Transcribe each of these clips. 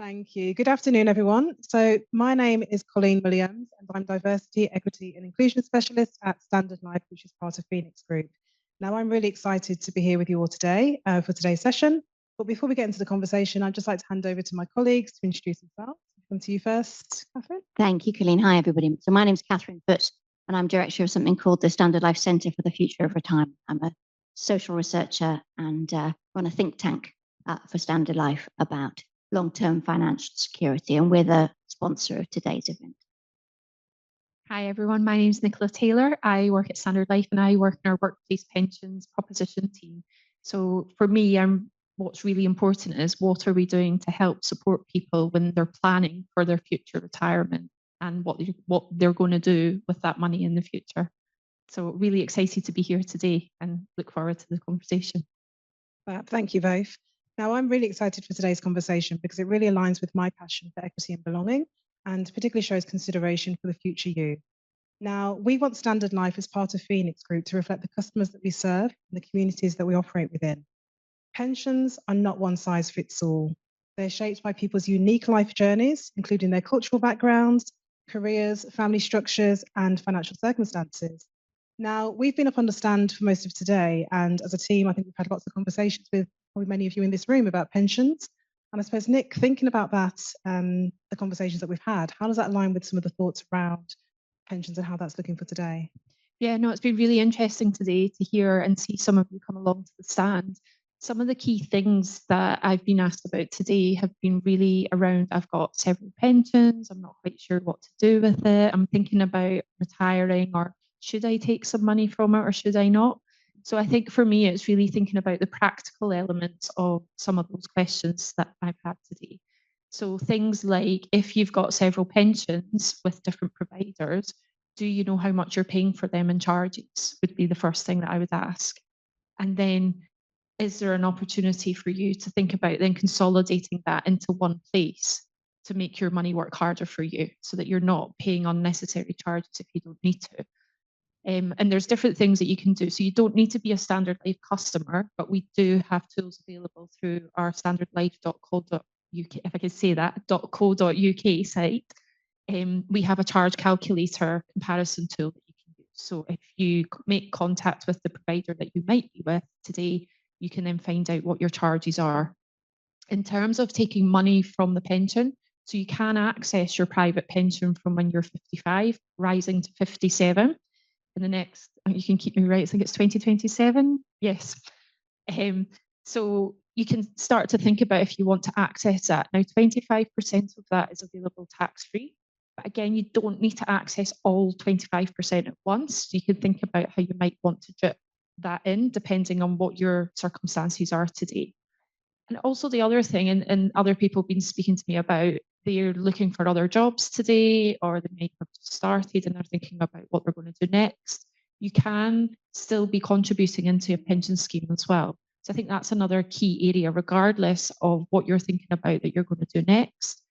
Thank you. Good afternoon, everyone. So my name is Colleen Williams, and I'm Diversity, Equity and Inclusion Specialist at Standard Life, which is part of Phoenix Group. Now, I'm really excited to be here with you all today for today's session. But before we get into the conversation, I'd just like to hand over to my colleagues to introduce themselves. Come to you first, Catherine. Thank you, Colleen. Hi, everybody. So my name is Catherine Foote, and I'm director of something called the Standard Life Centre for the Future of Retirement. I'm a social researcher and run a think tank for Standard Life about long-term financial security, and we're the sponsor of today's event. Hi everyone, my name is Nicola Taylor. I work at Standard Life and I work in our workplace pensions proposition team. So for me, what's really important is what are we doing to help support people when they're planning for their future retirement and what they're going to do with that money in the future. So really excited to be here today and look forward to the conversation. Thank you both. Now, I'm really excited for today's conversation because it really aligns with my passion for equity and belonging, and particularly shows consideration for the future you. Now, we want Standard Life as part of Phoenix Group to reflect the customers that we serve and the communities that we operate within. Pensions are not one size fits all. They're shaped by people's unique life journeys, including their cultural backgrounds, careers, family structures, and financial circumstances. Now, we've been up on the stand for most of today, and as a team, I think we've had lots of conversations with probably many of you in this room about pensions. And I suppose, Nick, thinking about that, the conversations that we've had, how does that align with some of the thoughts around pensions and how that's looking for today? Yeah, no, it's been really interesting today to hear and see some of you come along to the stand. Some of the key things that I've been asked about today have been really around, I've got several pensions, I'm not quite sure what to do with it, I'm thinking about retiring, or should I take some money from it or should I not? So I think for me, it's really thinking about the practical elements of some of those questions that I've had today. So things like if you've got several pensions with different providers, do you know how much you're paying for them in charges would be the first thing that I would ask. And then is there an opportunity for you to think about then consolidating that into one place to make your money work harder for you so that you're not paying unnecessary charges if you don't need to? And there's different things that you can do. So you don't need to be a Standard Life customer, but we do have tools available through our standardlife.co.uk, if I can say that, .co.uk site. We have a charge calculator comparison tool that you can use. So if you make contact with the provider that you might be with today, you can then find out what your charges are. In terms of taking money from the pension, so you can access your private pension from when you're 55, rising to 57. In the next, you can keep me right, I think it's 2027. Yes. So you can start to think about if you want to access that. Now, 25% of that is available tax-free. But again, you don't need to access all 25% at once. You can think about how you might want to drip that in, depending on what your circumstances are today. And also the other thing, and other people have been speaking to me about, they're looking for other jobs today, or they may have started and they're thinking about what they're going to do next. You can still be contributing into a pension scheme as well. So I think that's another key area, regardless of what you're thinking about that you're going to do next.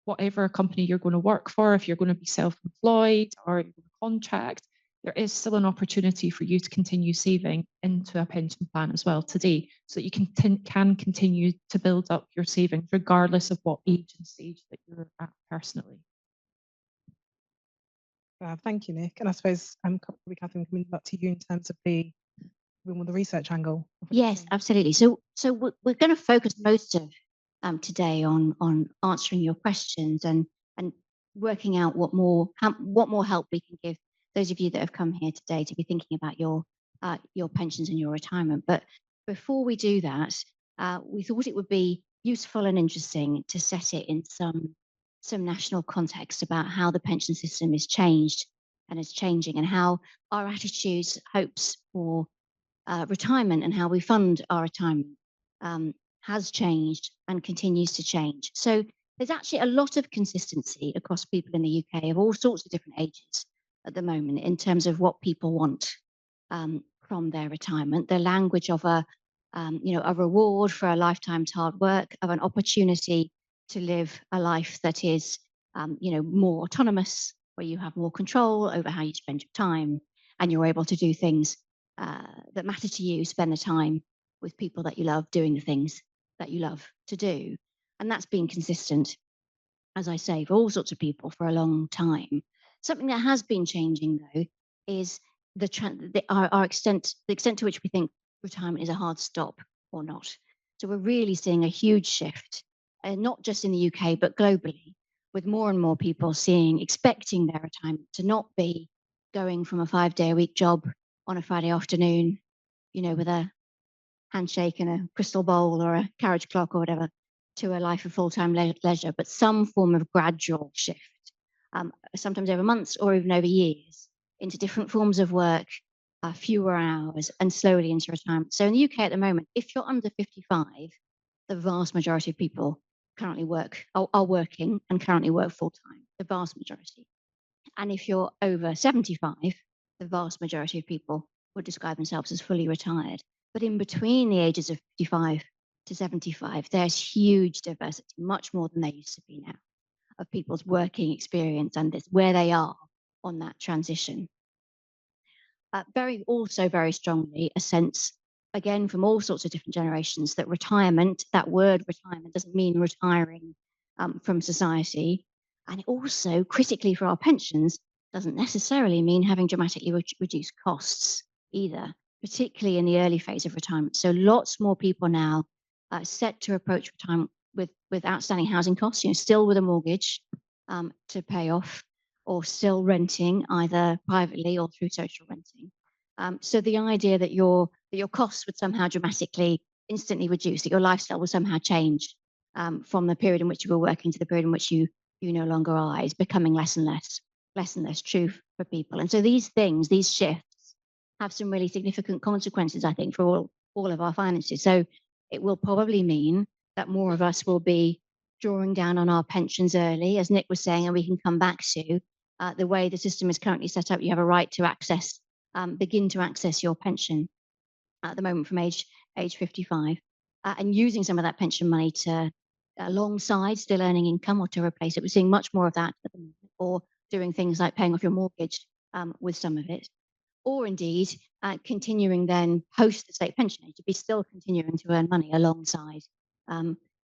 Whatever company you're going to work for, if you're going to be self-employed or you're going to contract, there is still an opportunity for you to continue saving into a pension plan as well today, so that you can continue to build up your savings regardless of what age and stage that you're at personally. Thank you, Nick. And I suppose, probably Catherine, coming back to you in terms of the research angle. Yes, absolutely. So we're going to focus most of today on answering your questions and working out what more help we can give those of you that have come here today to be thinking about your pensions and your retirement. But before we do that, we thought it would be useful and interesting to set it in some national context about how the pension system is changed and is changing, and how our attitudes, hopes for retirement and how we fund our retirement has changed and continues to change. So there's actually a lot of consistency across people in the UK of all sorts of different ages at the moment in terms of what people want from their retirement. The language of a reward for a lifetime's hard work, of an opportunity to live a life that is more autonomous, where you have more control over how you spend your time and you're able to do things that matter to you, spend the time with people that you love, doing the things that you love to do. And that's been consistent, as I say, for all sorts of people for a long time. Something that has been changing, though, is the extent to which we think retirement is a hard stop or not. So we're really seeing a huge shift, not just in the UK, but globally, with more and more people expecting their retirement to not be going from a 5-day-a-week job on a Friday afternoon, with a handshake and a crystal bowl or a carriage clock or whatever, to a life of full-time leisure, but some form of gradual shift, sometimes over months or even over years, into different forms of work, fewer hours, and slowly into retirement. So in the UK at the moment, if you're under 55, the vast majority of people currently are working and currently work full-time, the vast majority. And if you're over 75, the vast majority of people would describe themselves as fully retired. But in between the ages of 55 to 75, there's huge diversity, much more than there used to be now, of people's working experience and where they are on that transition. Also very strongly a sense, again, from all sorts of different generations, that that word retirement doesn't mean retiring from society. And it also, critically for our pensions, doesn't necessarily mean having dramatically reduced costs either, particularly in the early phase of retirement. So lots more people now set to approach retirement with outstanding housing costs, still with a mortgage to pay off, or still renting either privately or through social renting. So the idea that your costs would somehow dramatically, instantly reduce, that your lifestyle will somehow change from the period in which you were working to the period in which you no longer are, is becoming less and less true for people. And so these shifts have some really significant consequences, I think, for all of our finances. So it will probably mean that more of us will be drawing down on our pensions early, as Nick was saying, and we can come back to the way the system is currently set up. You have a right to begin to access your pension at the moment from age 55, and using some of that pension money to alongside still earning income or to replace it. We're seeing much more of that at the moment, or doing things like paying off your mortgage with some of it, or indeed continuing then post the state pension age to be still continuing to earn money alongside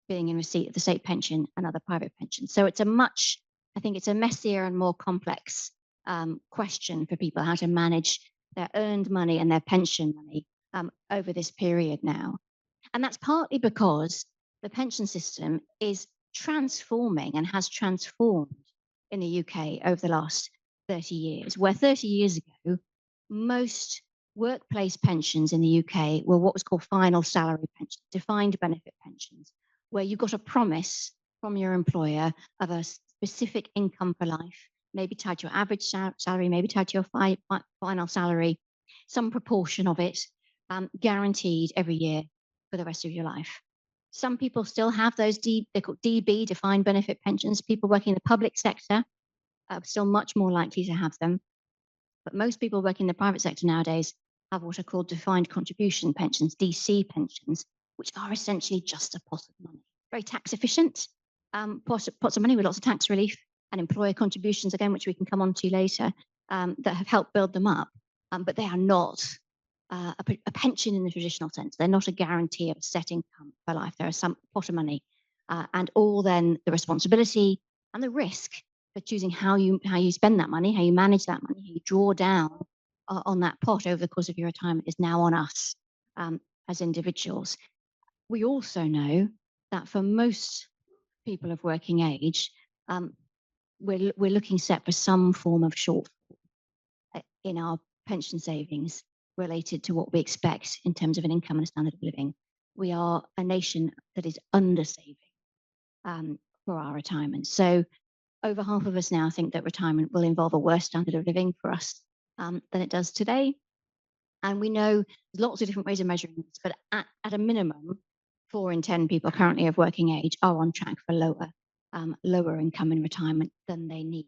being in receipt of the state pension and other private pensions. So I think it's a messier and more complex question for people, how to manage their earned money and their pension money over this period now. And that's partly because the pension system is transforming and has transformed in the UK over the last 30 years, where 30 years ago, most workplace pensions in the UK were what was called final salary pensions, defined benefit pensions, where you got a promise from your employer of a specific income for life, maybe tied to your average salary, maybe tied to your final salary, some proportion of it, guaranteed every year for the rest of your life. Some people still have those they're called DB, defined benefit pensions. People working in the public sector are still much more likely to have them. But most people working in the private sector nowadays have what are called defined contribution pensions, DC pensions, which are essentially just a pot of money. Very tax efficient pots of money with lots of tax relief and employer contributions, again, which we can come on to later, that have helped build them up. But they are not a pension in the traditional sense. They're not a guarantee of a set income for life. There are some pot of money, and all then the responsibility and the risk for choosing how you spend that money, how you manage that money, how you draw down on that pot over the course of your retirement is now on us as individuals. We also know that for most people of working age, we're looking set for some form of shortfall in our pension savings related to what we expect in terms of an income and a standard of living. We are a nation that is undersaving for our retirement. So over half of us now think that retirement will involve a worse standard of living for us than it does today. And we know there's lots of different ways of measuring this, but at a minimum, 4 in 10 people currently of working age are on track for lower income in retirement than they need.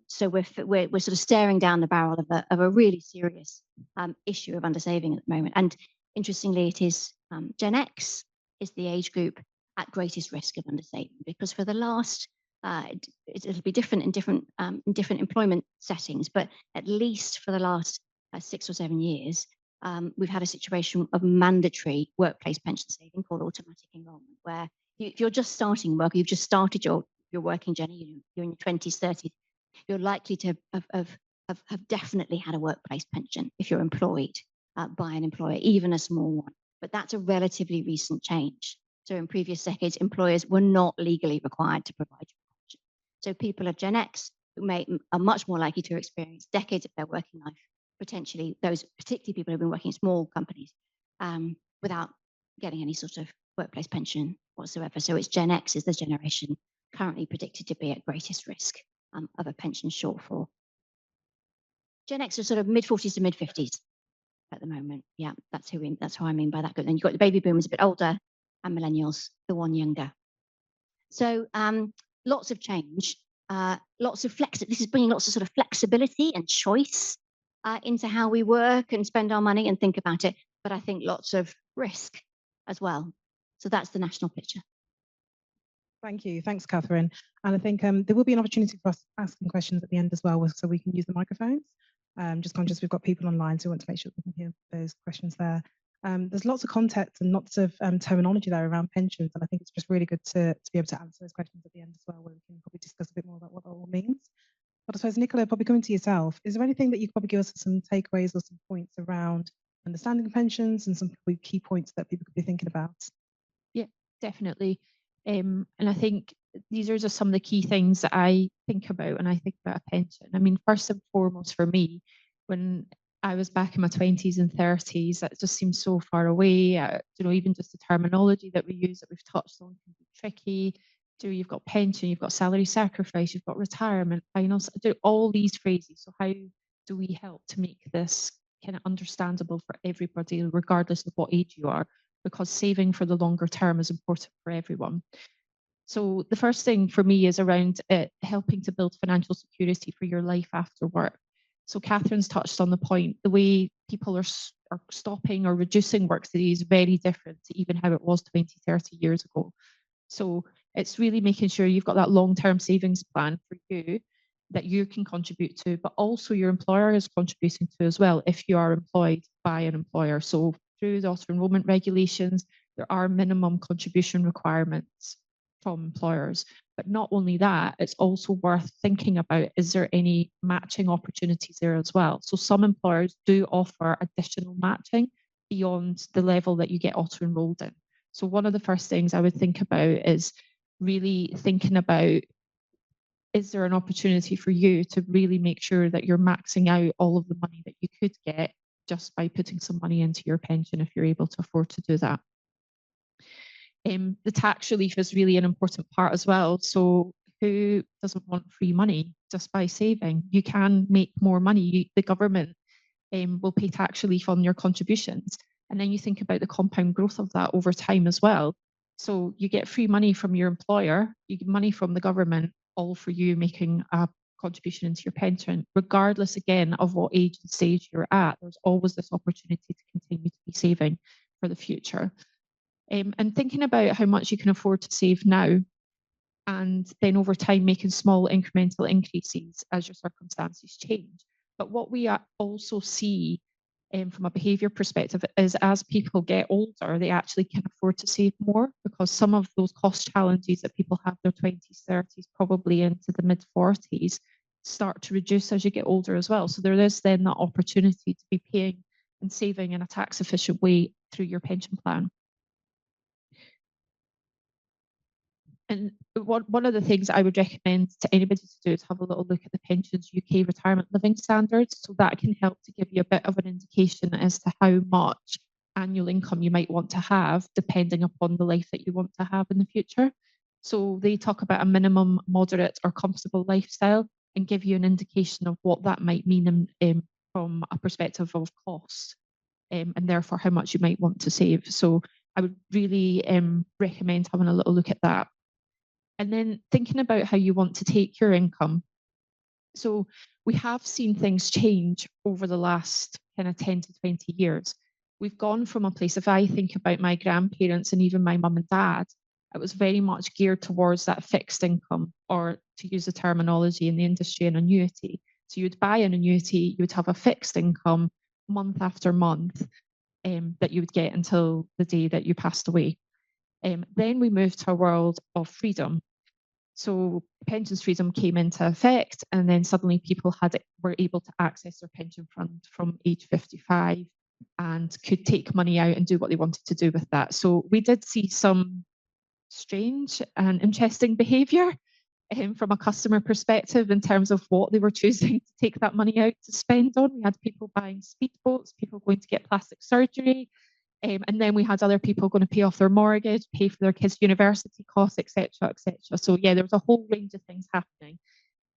So we're sort of staring down the barrel of a really serious issue of undersaving at the moment. And interestingly, it is Gen X is the age group at greatest risk of undersaving, because for the last it'll be different in different employment settings, but at least for the last 6 or 7 years, we've had a situation of mandatory workplace pension saving called automatic enrolment, where if you're just starting work, you've just started your working journey, you're in your 20s, 30s, you're likely to have definitely had a workplace pension if you're employed by an employer, even a small one. But that's a relatively recent change. So in previous decades, employers were not legally required to provide you a pension. So people of Gen X are much more likely to experience decades of their working life, potentially those, particularly people who've been working in small companies, without getting any sort of workplace pension whatsoever. So it's Gen X is the generation currently predicted to be at greatest risk of a pension shortfall. Gen X are sort of mid-40s to mid-50s at the moment. Yeah, that's who I mean by that. Then you've got the baby boomers a bit older and millennials, the one younger. So lots of change, lots of this is bringing lots of sort of flexibility and choice into how we work and spend our money and think about it. But I think lots of risk as well. So that's the national picture. Thank you. Thanks, Catherine. And I think there will be an opportunity for us asking questions at the end as well, so we can use the microphones. Just conscious we've got people online, so we want to make sure we can hear those questions there. There's lots of context and lots of terminology there around pensions, and I think it's just really good to be able to answer those questions at the end as well, where we can probably discuss a bit more about what that all means. But I suppose, Nicola, probably coming to yourself, is there anything that you could probably give us some takeaways or some points around understanding pensions and some key points that people could be thinking about? Yeah, definitely. And I think these are just some of the key things that I think about when I think about a pension. I mean, first and foremost for me, when I was back in my 20s and 30s, that just seems so far away. Even just the terminology that we use that we've touched on can be tricky. You've got pension, you've got salary sacrifice, you've got retirement, finals, all these phrases. So how do we help to make this kind of understandable for everybody, regardless of what age you are? Because saving for the longer term is important for everyone. So the first thing for me is around helping to build financial security for your life after work. So Catherine's touched on the point, the way people are stopping or reducing work today is very different to even how it was 20, 30 years ago. So it's really making sure you've got that long-term savings plan for you that you can contribute to, but also your employer is contributing to as well if you are employed by an employer. So through the auto-enrollment regulations, there are minimum contribution requirements from employers. But not only that, it's also worth thinking about, is there any matching opportunities there as well? So some employers do offer additional matching beyond the level that you get auto-enrolled in. So one of the first things I would think about is really thinking about, is there an opportunity for you to really make sure that you're maxing out all of the money that you could get just by putting some money into your pension if you're able to afford to do that? The tax relief is really an important part as well. So who doesn't want free money just by saving? You can make more money. The government will pay tax relief on your contributions. And then you think about the compound growth of that over time as well. So you get free money from your employer, you get money from the government, all for you making a contribution into your pension, regardless again of what age and stage you're at. There's always this opportunity to continue to be saving for the future. And thinking about how much you can afford to save now, and then over time making small incremental increases as your circumstances change. But what we also see from a behaviour perspective is as people get older, they actually can afford to save more, because some of those cost challenges that people have in their 20s, 30s, probably into the mid 40s, start to reduce as you get older as well. So there is then that opportunity to be paying and saving in a tax efficient way through your pension plan. And one of the things I would recommend to anybody to do is have a little look at the Pensions UK Retirement Living Standards. So that can help to give you a bit of an indication as to how much annual income you might want to have, depending upon the life that you want to have in the future. So they talk about a minimum, moderate or comfortable lifestyle and give you an indication of what that might mean from a perspective of cost, and therefore how much you might want to save. So I would really recommend having a little look at that. And then thinking about how you want to take your income. So we have seen things change over the last kind of 10 to 20 years. We've gone from a place, if I think about my grandparents and even my mum and dad, it was very much geared towards that fixed income, or to use the terminology in the industry, an annuity. So you'd buy an annuity, you would have a fixed income month after month that you would get until the day that you passed away. Then we moved to a world of freedom. So pensions freedom came into effect, and then suddenly people were able to access their pension fund from age 55 and could take money out and do what they wanted to do with that. So we did see some strange and interesting behaviour from a customer perspective in terms of what they were choosing to take that money out to spend on. We had people buying speedboats, people going to get plastic surgery, and then we had other people going to pay off their mortgage, pay for their kids' university costs, etc., etc. So yeah, there was a whole range of things happening.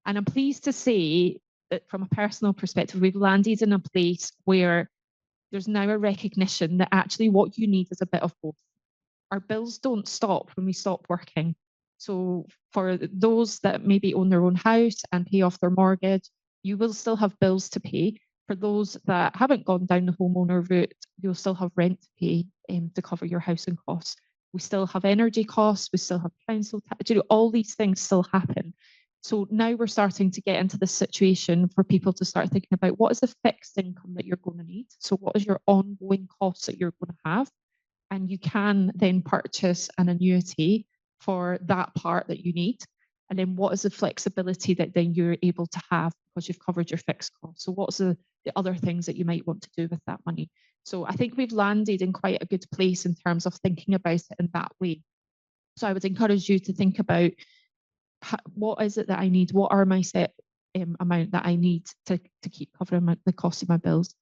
And I'm pleased to say that from a personal perspective, we've landed in a place where there's now a recognition that actually what you need is a bit of both. Our bills don't stop when we stop working. So for those that maybe own their own house and pay off their mortgage, you will still have bills to pay. For those that haven't gone down the homeowner route, you'll still have rent to pay to cover your housing costs. We still have energy costs, we still have council tax, all these things still happen. So now we're starting to get into this situation for people to start thinking about what is the fixed income that you're going to need? So what is your ongoing costs that you're going to have? And you can then purchase an annuity for that part that you need. And then what is the flexibility that then you're able to have because you've covered your fixed costs? So what's the other things that you might want to do with that money? So I think we've landed in quite a good place in terms of thinking about it in that way. So I would encourage you to think about what is it that I need? What are my set amount that I need to keep covering the cost of my bills?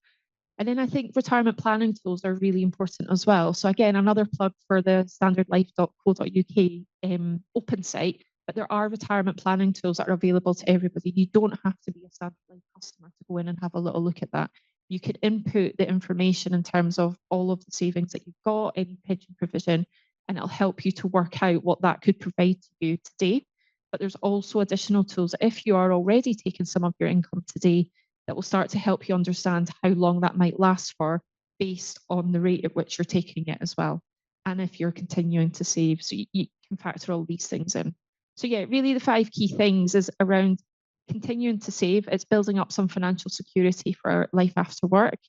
And then I think retirement planning tools are really important as well. So again, another plug for the standardlife.co.uk open site, but there are retirement planning tools that are available to everybody. You don't have to be a Standard Life customer to go in and have a little look at that. You could input the information in terms of all of the savings that you've got, any pension provision, and it'll help you to work out what that could provide to you today. But there's also additional tools if you are already taking some of your income today that will start to help you understand how long that might last for based on the rate at which you're taking it as well. And if you're continuing to save, so you can factor all these things in. So yeah, really the 5 key things is around continuing to save. It's building up some financial security for life after work.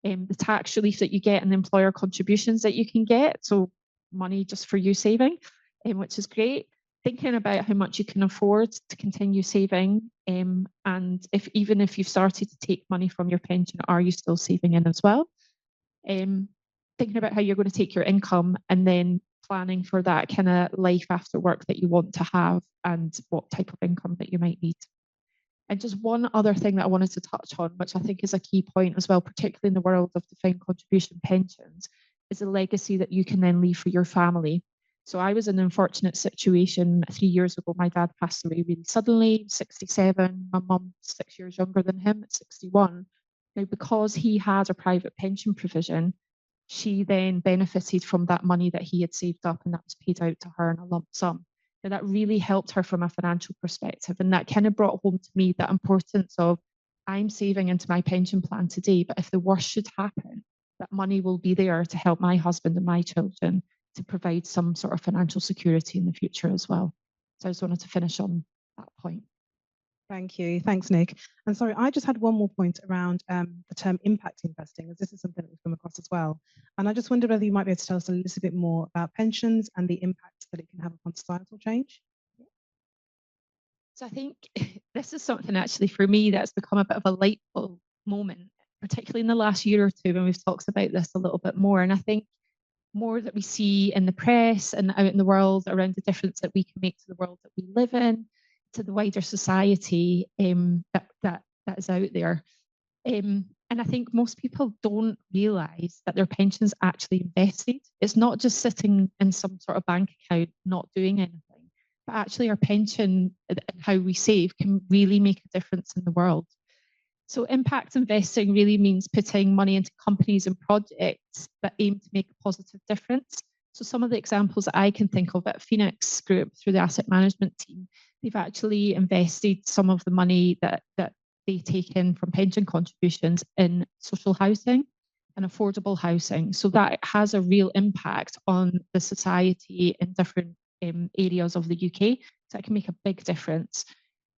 The tax relief that you get and the employer contributions that you can get. So money just for you saving, which is great. Thinking about how much you can afford to continue saving, and even if you've started to take money from your pension, are you still saving in as well? Thinking about how you're going to take your income and then planning for that kind of life after work that you want to have and what type of income that you might need. And just one other thing that I wanted to touch on, which I think is a key point as well, particularly in the world of defined contribution pensions, is the legacy that you can then leave for your family. So I was in an unfortunate situation 3 years ago. My dad passed away really suddenly, 67. My mum, 6 years younger than him, at 61. Now, because he had a private pension provision, she then benefited from that money that he had saved up, and that was paid out to her in a lump sum. Now, that really helped her from a financial perspective, and that kind of brought home to me that importance of I'm saving into my pension plan today, but if the worst should happen, that money will be there to help my husband and my children to provide some sort of financial security in the future as well. So I just wanted to finish on that point. Thank you. Thanks, Nick. And sorry, I just had one more point around the term impact investing, as this is something that we've come across as well. And I just wondered whether you might be able to tell us a little bit more about pensions and the impact that it can have upon societal change. So I think this is something actually for me that's become a bit of a light bulb moment, particularly in the last year or two when we've talked about this a little bit more. And I think more that we see in the press and out in the world around the difference that we can make to the world that we live in, to the wider society that is out there. And I think most people don't realise that their pension's actually invested. It's not just sitting in some sort of bank account not doing anything, but actually our pension and how we save can really make a difference in the world. So impact investing really means putting money into companies and projects that aim to make a positive difference. So some of the examples that I can think of at Phoenix Group through the asset management team, they've actually invested some of the money that they take in from pension contributions in social housing and affordable housing. So that has a real impact on the society in different areas of the UK. So that can make a big difference.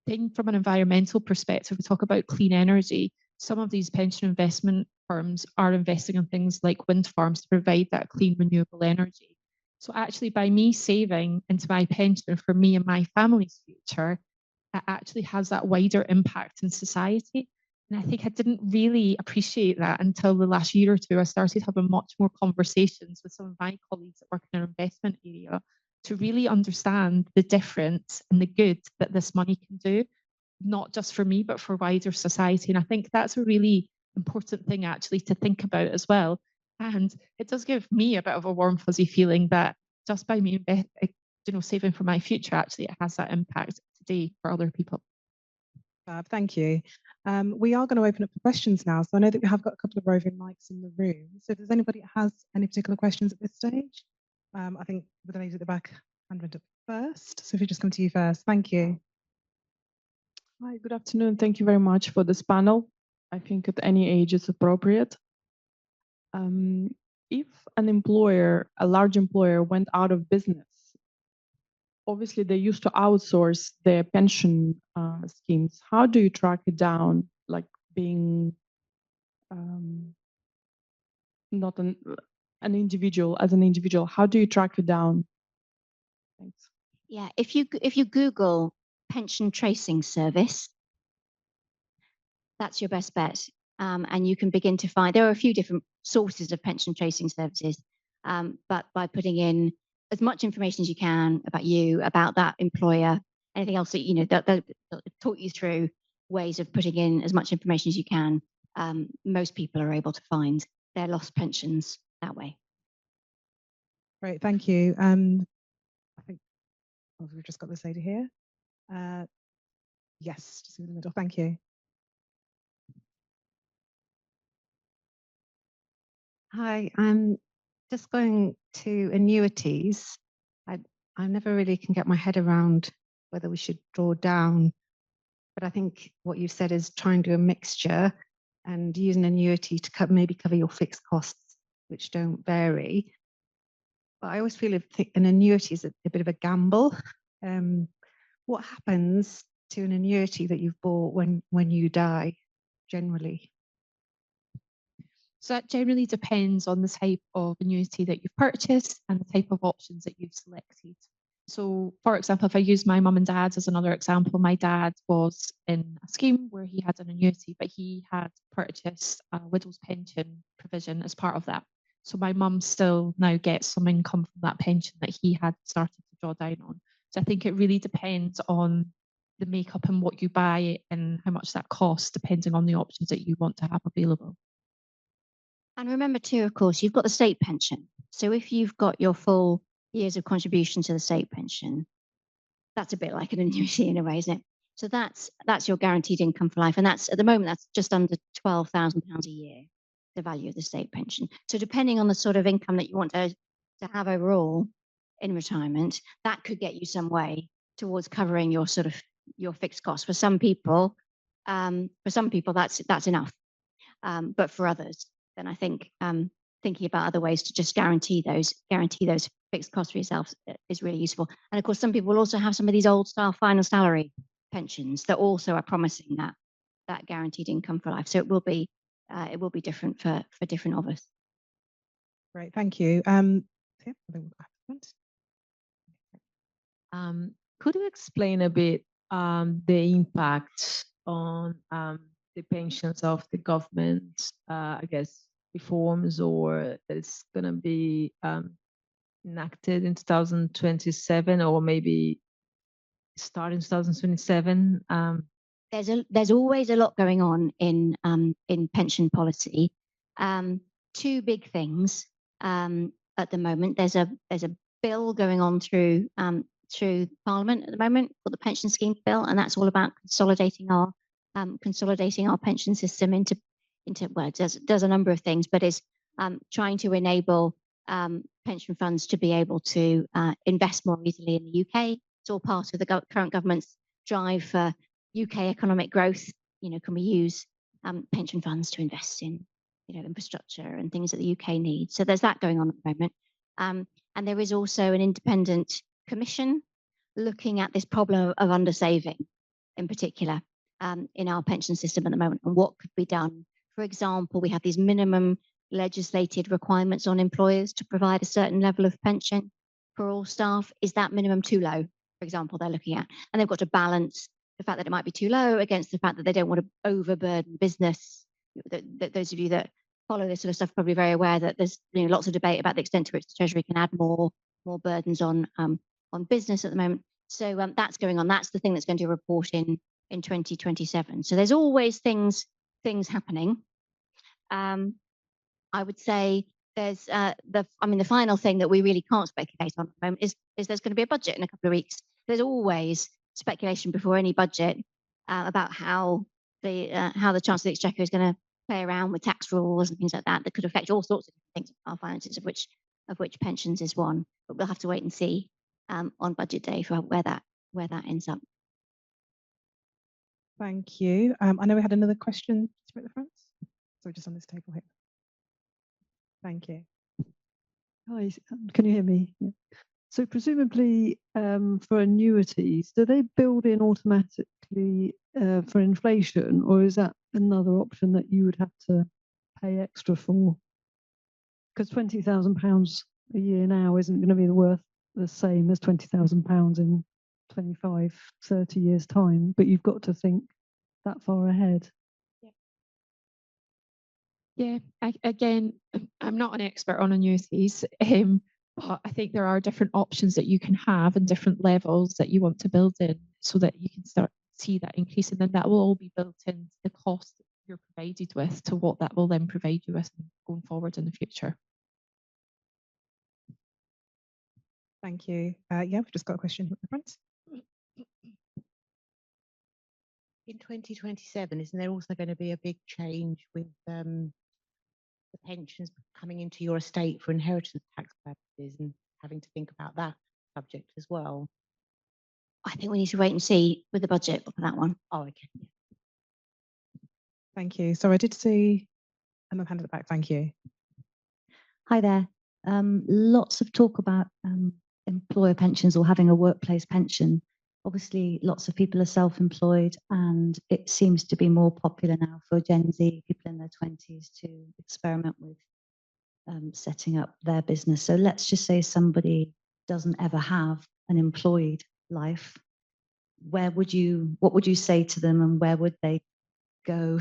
Then from an environmental perspective, we talk about clean energy. Some of these pension investment firms are investing in things like wind farms to provide that clean renewable energy. So actually, by me saving into my pension for me and my family's future, it actually has that wider impact in society. And I think I didn't really appreciate that until the last year or two. I started having much more conversations with some of my colleagues that work in our investment area to really understand the difference and the good that this money can do, not just for me, but for wider society. And I think that's a really important thing actually to think about as well. And it does give me a bit of a warm, fuzzy feeling that just by me saving for my future, actually, it has that impact today for other people. Fab, thank you. We are going to open up for questions now. So I know that we have got a couple of roving mics in the room. So if there's anybody that has any particular questions at this stage, I think with the lady at the back, hand went up first. So if we just come to you first, thank you. Hi, good afternoon. Thank you very much for this panel. I think at any age it's appropriate. If an employer, a large employer, went out of business, obviously they used to outsource their pension schemes. How do you track it down, like being not an individual, as an individual? How do you track it down? Thanks. Yeah, if you Google pension tracing service, that's your best bet. And you can begin to find, there are a few different sources of pension tracing services, but by putting in as much information as you can about you, about that employer, anything else that, you know, that talk you through ways of putting in as much information as you can, most people are able to find their lost pensions that way. Great, thank you. I think we've just got this lady here. Yes, just in the middle, thank you. Hi, I'm just going to annuities. I never really can get my head around whether we should draw down, but I think what you said is try and do a mixture and use an annuity to maybe cover your fixed costs, which don't vary. But I always feel an annuity is a bit of a gamble. What happens to an annuity that you've bought when you die, generally? So that generally depends on the type of annuity that you've purchased and the type of options that you've selected. So, for example, if I use my mum and dad as another example, my dad was in a scheme where he had an annuity, but he had purchased a widow's pension provision as part of that. So my mum still now gets some income from that pension that he had started to draw down on. So I think it really depends on the makeup and what you buy and how much that costs, depending on the options that you want to have available. And remember too, of course, you've got the state pension. So if you've got your full years of contribution to the state pension, that's a bit like an annuity in a way, isn't it? So that's your guaranteed income for life. And that's at the moment, that's just under £12,000 a year, the value of the state pension. So depending on the sort of income that you want to have overall in retirement, that could get you some way towards covering your sort of your fixed costs. For some people, that's enough. But for others, then I think thinking about other ways to just guarantee those fixed costs for yourself is really useful. And of course, some people will also have some of these old style final salary pensions that also are promising that guaranteed income for life. So it will be different for different of us. Great, thank you. Could you explain a bit the impact on the pensions of the government, I guess, reforms, or it's going to be enacted in 2027 or maybe start in 2027? There's always a lot going on in pension policy. Two big things at the moment. There's a bill going on through Parliament at the moment called the Pension Scheme Bill, and that's all about consolidating our pension system into well, it does a number of things, but is trying to enable pension funds to be able to invest more easily in the UK. It's all part of the current government's drive for UK economic growth. You know, can we use pension funds to invest in, you know, infrastructure and things that the UK needs? So there's that going on at the moment, and there is also an independent commission looking at this problem of undersaving, in particular, in our pension system at the moment, and what could be done. For example, we have these minimum legislated requirements on employers to provide a certain level of pension. for all staff? Is that minimum too low, for example, they're looking at? And they've got to balance the fact that it might be too low against the fact that they don't want to overburden business. Those of you that follow this sort of stuff are probably very aware that there's lots of debate about the extent to which the Treasury can add more burdens on business at the moment. So that's going on. That's the thing that's going to report in 2027. So there's always things happening. I would say there's the final thing that we really can't speculate on at the moment is there's going to be a budget in a couple of weeks. There's always speculation before any budget about how the Chancellor of the Exchequer is going to play around with tax rules and things like that could affect all sorts of things in our finances, of which pensions is one. But we'll have to wait and see on budget day for where that ends up. Thank you. I know we had another question at the front. So just on this table here. Thank you. Hi, can you hear me? Yeah. So presumably for annuities, do they build in automatically for inflation, or is that another option that you would have to pay extra for? Because £20,000 a year now isn't going to be worth the same as £20,000 in 25, 30 years' time, but you've got to think that far ahead. Yeah, again, I'm not an expert on annuities, but I think there are different options that you can have and different levels that you want to build in so that you can start to see that increase. And then that will all be built into the cost that you're provided with to what that will then provide you with going forward in the future. Thank you. Yeah, we've just got a question at the front. In 2027, isn't there also going to be a big change with the pensions coming into your estate for inheritance tax purposes and having to think about that subject as well? I think we need to wait and see with the budget for that one. Oh, okay. Thank you. So I did see another hand at the back. Thank you. Hi there. Lots of talk about employer pensions or having a workplace pension. Obviously, lots of people are self-employed, and it seems to be more popular now for Gen Z, people in their 20s, to experiment with setting up their business. So let's just say somebody doesn't ever have an employed life. What would you say to them, and where would they go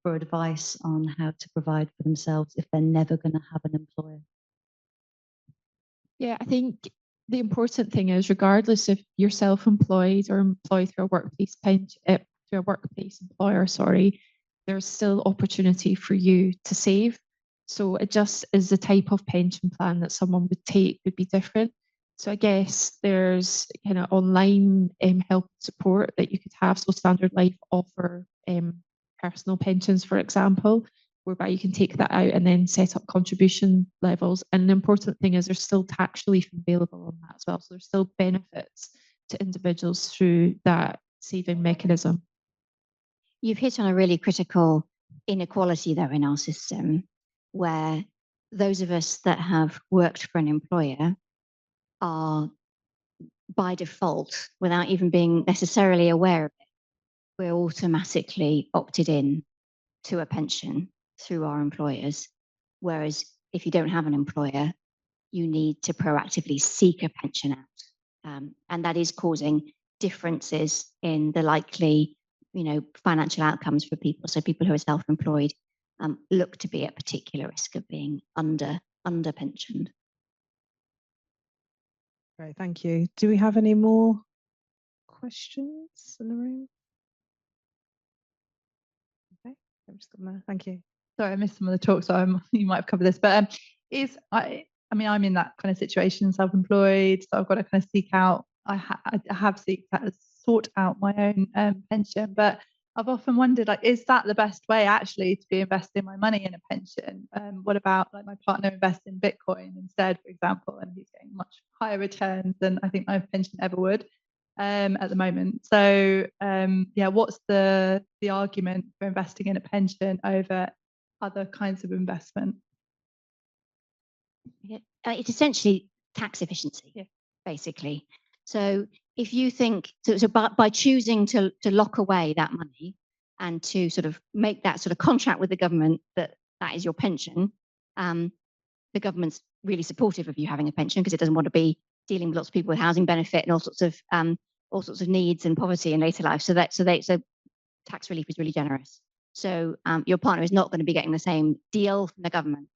for advice on how to provide for themselves if they're never going to have an employer? Yeah, I think the important thing is, regardless if you're self-employed or employed through a workplace employer, there's still opportunity for you to save. So it just is the type of pension plan that someone would take would be different. So I guess there's kind of online help support that you could have. So Standard Life offer personal pensions, for example, whereby you can take that out and then set up contribution levels. And the important thing is there's still tax relief available on that as well. So there's still benefits to individuals through that saving mechanism. You've hit on a really critical inequality, though, in our system, where those of us that have worked for an employer are, by default, without even being necessarily aware of it, we're automatically opted in to a pension through our employers. Whereas if you don't have an employer, you need to proactively seek a pension out. And that is causing differences in the likely financial outcomes for people. So people who are self-employed look to be at particular risk of being under pensioned. Great, thank you. Do we have any more questions in the room? Okay, I'm just gonna thank you. Sorry, I missed some of the talk, so you might have covered this. But I'm in that kind of situation, self-employed, so I've got to kind of seek out. I have sought out my own pension, but I've often wondered, is that the best way actually to be investing my money in a pension? What about my partner invests in Bitcoin instead, for example, and he's getting much higher returns than I think my pension ever would at the moment. So what's the argument for investing in a pension over other kinds of investment? It's essentially tax efficiency, basically. So if you think, so by choosing to lock away that money and to sort of make that sort of contract with the government that is your pension, the government's really supportive of you having a pension because it doesn't want to be dealing with lots of people with housing benefit and all sorts of needs and poverty in later life. So tax relief is really generous. So your partner is not going to be getting the same deal from the government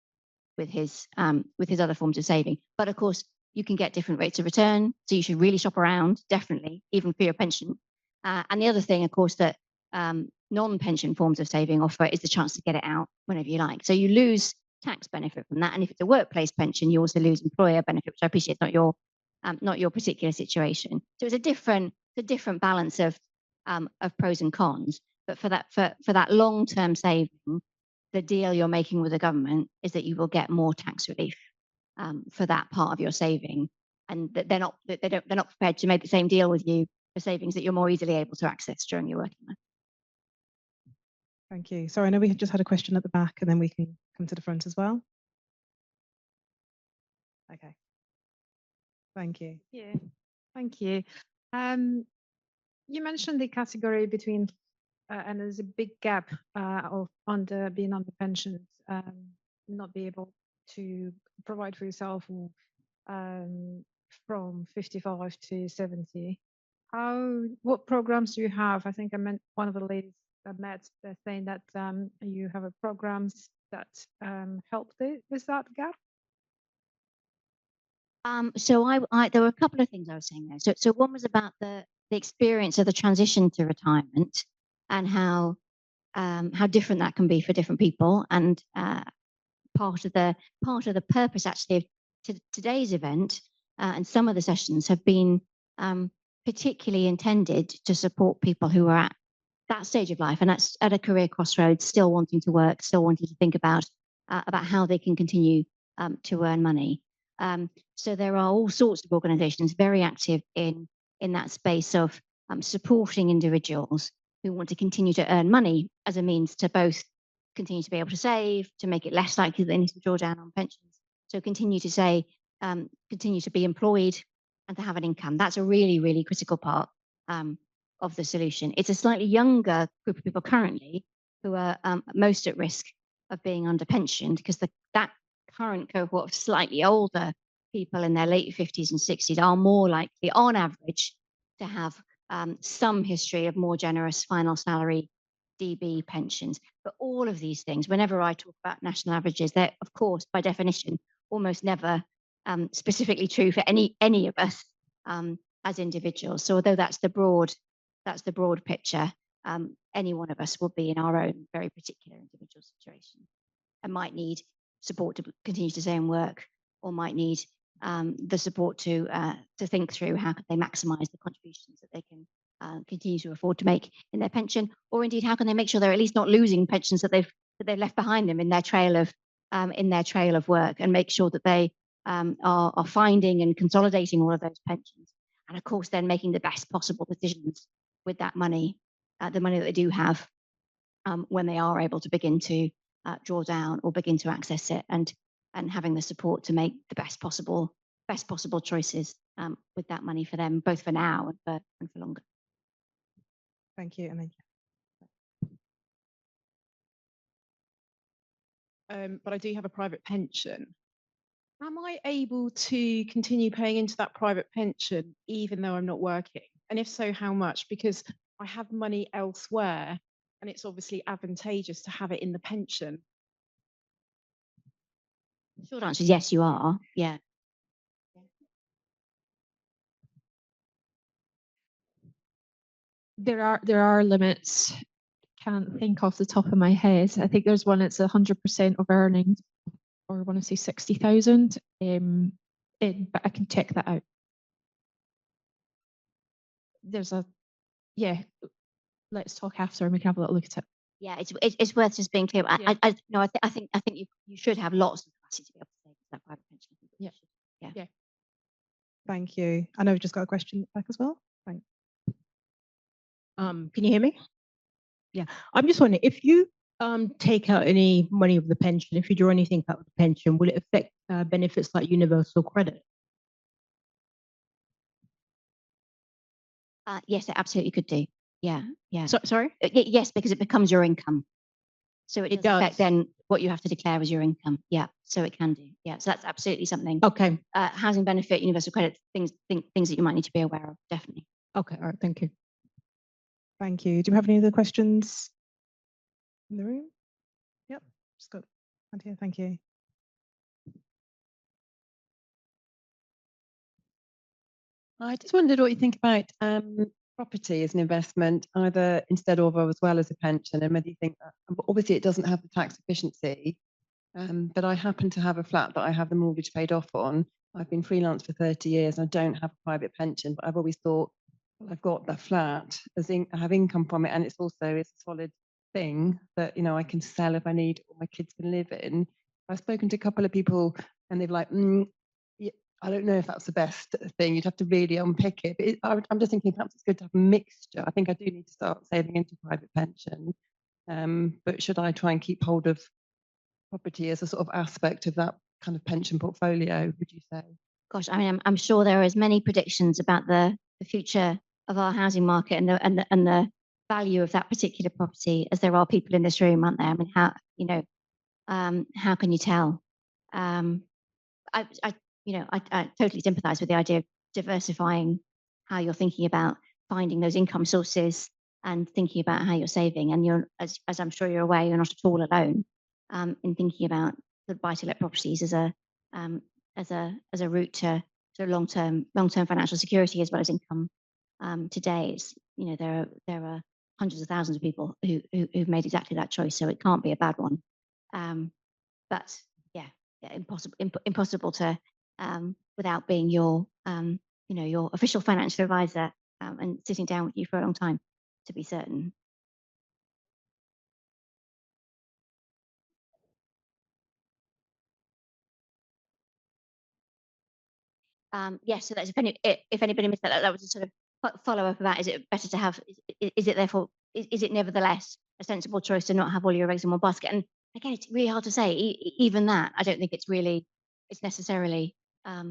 with his other forms of saving. But of course, you can get different rates of return. So you should really shop around, definitely, even for your pension. And the other thing, of course, that non-pension forms of saving offer is the chance to get it out whenever you like. So you lose tax benefit from that. And if it's a workplace pension, you also lose employer benefit, which I appreciate is not your particular situation. So it's a different balance of pros and cons. But for that long-term saving, the deal you're making with the government is that you will get more tax relief for that part of your saving, and that they're not prepared to make the same deal with you for savings that you're more easily able to access during your working life. Thank you. Sorry, I know we just had a question at the back, and then we can come to the front as well. Okay. Thank you. Yeah, thank you. You mentioned the category between, and there's a big gap of being under pensions, not be able to provide for yourself or, from 55 to 70. What programs do you have? I think I meant one of the ladies I met, they're saying that you have programs that help with that gap. So there were a couple of things I was saying there. So one was about the experience of the transition to retirement and how different that can be for different people. And part of the purpose actually of today's event and some of the sessions have been particularly intended to support people who are at that stage of life and that's at a career crossroads, still wanting to work, still wanting to think about how they can continue to earn money. So there are all sorts of organisations very active in that space of supporting individuals who want to continue to earn money as a means to both continue to be able to save, to make it less likely that they need to draw down on pensions. So continue to be employed and to have an income. That's a really, really critical part of the solution. It's a slightly younger group of people currently who are most at risk of being underpensioned because that current cohort of slightly older people in their late 50s and 60s are more likely, on average, to have some history of more generous final salary DB pensions. But all of these things, whenever I talk about national averages, they're, of course, by definition, almost never specifically true for any of us as individuals. So although that's the broad picture, any one of us will be in our own very particular individual situation and might need support to continue to stay and work, or might need the support to think through how can they maximise the contributions that they can continue to afford to make in their pension, or indeed how can they make sure they're at least not losing pensions that they've left behind them in their trail of work, and make sure that they are finding and consolidating all of those pensions, and of course then making the best possible decisions with that money, the money that they do have, when they are able to begin to draw down or begin to access it, and having the support to make the best possible choices with that money for them, both for now and for longer. Thank you. And then but I do have a private pension. Am I able to continue paying into that private pension even though I'm not working? And if so, how much? Because I have money elsewhere and it's obviously advantageous to have it in the pension. Short answer is yes, you are. Yeah. There are limits. Can't think off the top of my head. I think there's one that's 100% of earnings, or I want to say 60,000. But I can check that out. Let's talk after and we can have a little look at it. Yeah, it's worth just being clear. Yeah. I think you should have lots of capacity to be able to save that private pension. Yeah. thank you. I know we've just got a question back as well. Thanks. Can you hear me? Yeah, I'm just wondering if you take out any money of the pension, if you draw anything out of the pension, will it affect benefits like universal credit? Yes, it absolutely could do. Yeah. Sorry? Yes, because it becomes your income. So it It does affect does. then what you have to declare as your income. Yeah, so it can do. Yeah, so that's absolutely something. Okay. Housing benefit, universal credit, things that you might need to be aware of, definitely. Okay. All right. Thank you. Thank you. Do we have any other questions in the room? Yep, just got hand here. Thank you. I just wondered what you think about property as an investment, either instead of or as well as a pension, and whether you think that obviously it doesn't have the tax efficiency, but I happen to have a flat that I have the mortgage paid off on. I've been freelance for 30 years. And I don't have a private pension, but I've always thought, well, I've got the flat, I have income from it, and it's a solid thing that I can sell if I need, or my kids can live in. I've spoken to a couple of people, and they've like, yeah, I don't know if that's the best thing. You'd have to really unpick it. But I'm just thinking perhaps it's good to have a mixture. I think I do need to start saving into private pension. But should I try and keep hold of property as a sort of aspect of that kind of pension portfolio, would you say? Gosh, I mean, I'm sure there are as many predictions about the future of our housing market and the value of that particular property as there are people in this room, aren't there? I mean, how can you tell? I totally sympathise with the idea of diversifying how you're thinking about finding those income sources and thinking about how you're saving. And you're, as I'm sure you're aware, you're not at all alone in thinking about the buy-to-let properties as a route to long-term financial security as well as income. Today, it's there are hundreds of thousands of people who've made exactly that choice, so it can't be a bad one. But yeah, impossible to without being your your official financial advisor and sitting down with you for a long time to be certain. Yes, so that's if anybody missed that, that was a sort of follow up of that. Is it better to have? Is it therefore? Is it nevertheless a sensible choice to not have all your eggs in one basket? And again, it's really hard to say. Even that, I don't think it's necessarily. I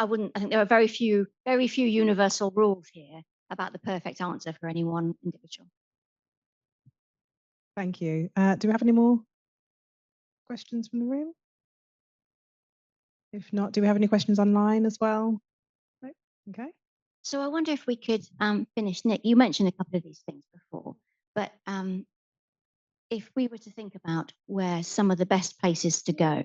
wouldn't. I think there are very few universal rules here about the perfect answer for any one individual. Thank you. Do we have any more questions from the room? If not, do we have any questions online as well? No? Okay. So I wonder if we could finish. Nick, you mentioned a couple of these things before, but if we were to think about where some of the best places to go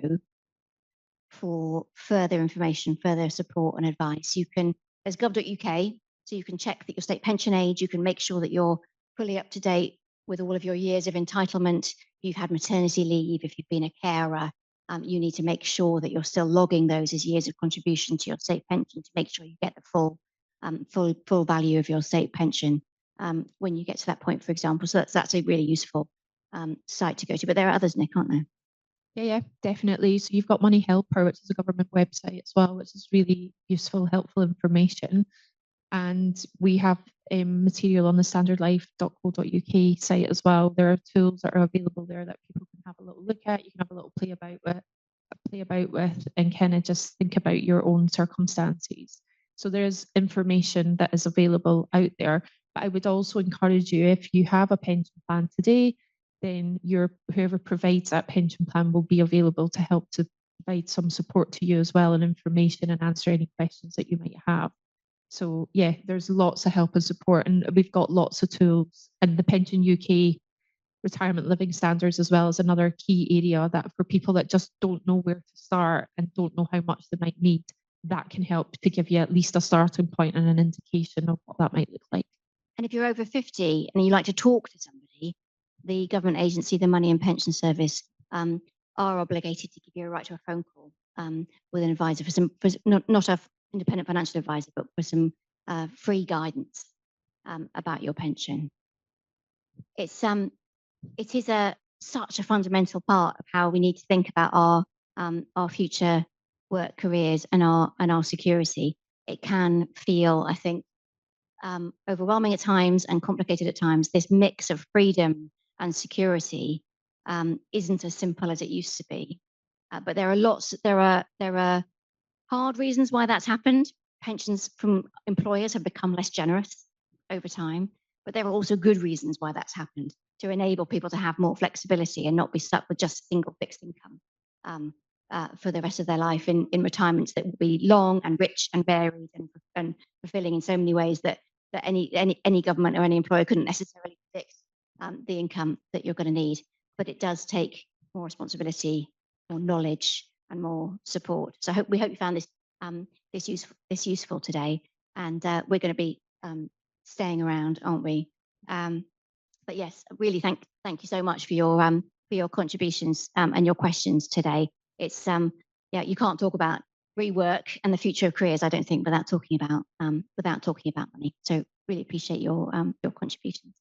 for further information, further support and advice, there's gov.uk, so you can check that your state pension age, you can make sure that you're fully up to date with all of your years of entitlement. If you've had maternity leave, if you've been a carer, you need to make sure that you're still logging those as years of contribution to your state pension to make sure you get the full value of your state pension when you get to that point, for example. So that's a really useful site to go to. But there are others, Nick, aren't there? Yeah, definitely. So you've got Money Helper, which is a government website as well, which is really useful, helpful information. And we have material on the standardlife.co.uk site as well. There are tools that are available there that people can have a little look at. You can have a little play about with and kind of just think about your own circumstances. So there's information that is available out there. But I would also encourage you, if you have a pension plan today, then whoever provides that pension plan will be available to help to provide some support to you as well, and information, and answer any questions that you might have. So yeah, there's lots of help and support, and we've got lots of tools. And the Pension UK retirement living standards as well is another key area that for people that just don't know where to start and don't know how much they might need, that can help to give you at least a starting point and an indication of what that might look like. And if you're over 50 and you like to talk to somebody, the government agency, the Money and Pension Service, are obligated to give you a right to a phone call with an advisor not a independent financial advisor, but for some free guidance about your pension. It is such a fundamental part of how we need to think about our future work careers and our security. It can feel, I think, overwhelming at times and complicated at times. This mix of freedom and security isn't as simple as it used to be. But there are hard reasons why that's happened. Pensions from employers have become less generous over time, but there are also good reasons why that's happened. to enable people to have more flexibility and not be stuck with just a single fixed income for the rest of their life in retirements that will be long and rich and varied and fulfilling in so many ways that any government or any employer couldn't necessarily predict the income that you're going to need. But it does take more responsibility, more knowledge, and more support. So we hope you found this useful today, and we're going to be staying around, aren't we? But yes, really thank you so much for your contributions and your questions today. It's yeah, you can't talk about rework and the future of careers, I don't think, without talking about money. So really appreciate your contributions.